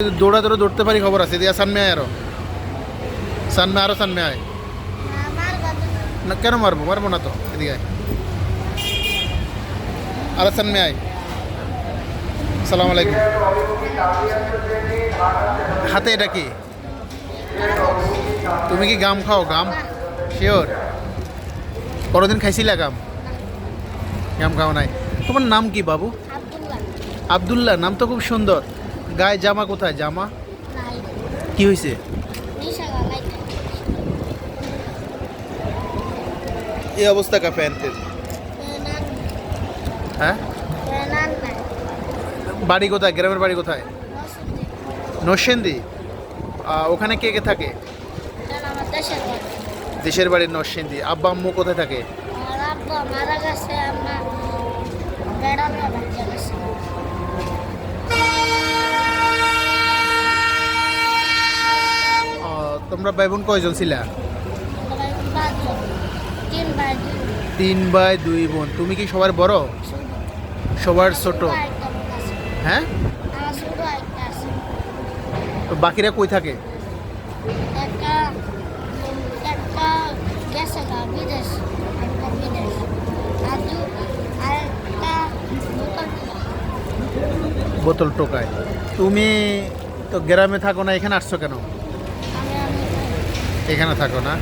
দৌড়া দৌড়ে দৌড়তে পারি খবর আছে দিয়া সামনে আয় আরো সামনে আয় না কেন মারবো না তো এদিকে আয় আরো সামনে আয় সালাম আলাইকুম হাতে এটা কি তুমি কি গাম খাও গাম শিওর কোনোদিন খাইছিলা গাম গাম খাও নাই তোমার নাম কি বাবু আব্দুল্লাহ নাম তো খুব সুন্দর গায়ে জামা কোথায় জামা কি হয়েছে এই অবস্থা কা প্যান্টের হ্যাঁ বাড়ি কোথায় গ্রামের বাড়ি কোথায় নরসিংদী ওখানে কে কে থাকে দেশের বাড়ির নরসিংদী আব্বা আম্মু কোথায় থাকে তোমরা ভাই বোন কয়জন ছিলা 3 ভাই 2 বোন তুমি কি সবার বড় সবার ছোট হ্যাঁ তো বাকিরা কই থাকে বোতল টোকায় তুমি তো গ্রামে থাকো না এখানে আসছো কেন এখানে থাকো না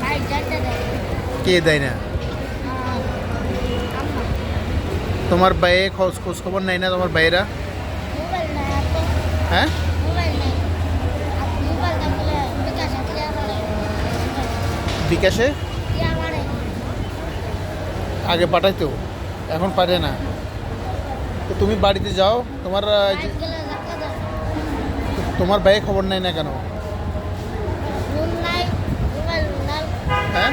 কে দেয় না তোমার বাইরে খোঁজ খবর নাই না তোমার বাইরা হ্যাঁ বিকাশে আগে পাঠাইতো এখন পারে না তো তুমি বাড়িতে যাও তোমার বাইরে খবর নাই না কেন হ্যাঁ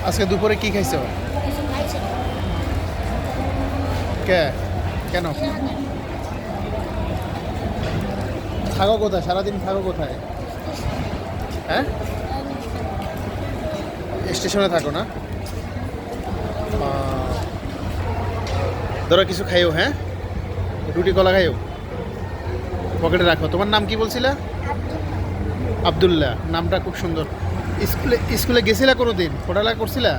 আজকে দুপুরে কি খাইছো কেন থাকো কোথায় সারাদিন থাকো কোথায় হ্যাঁ স্টেশনে থাকো না ধরো কিছু খাইও হ্যাঁ রুটি কলা খাইও পকেটে রাখো তোমার নাম কি বলছিলা আব্দুল্লাহ নামটা খুব সুন্দর স্কুলে গেছিলা কোনো দিন পড়ালেখা করছিলা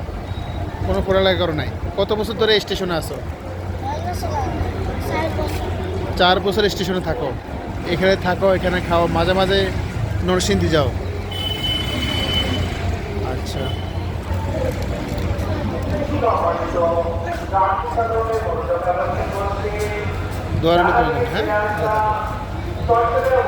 কোনো পড়ালেখা করো নাই কত বছর ধরে স্টেশনে আসো 4 বছর স্টেশনে থাকো এখানে থাকো এখানে খাও মাঝে মাঝে নরসিংদী যাও আচ্ছা দোয়ার হ্যাঁ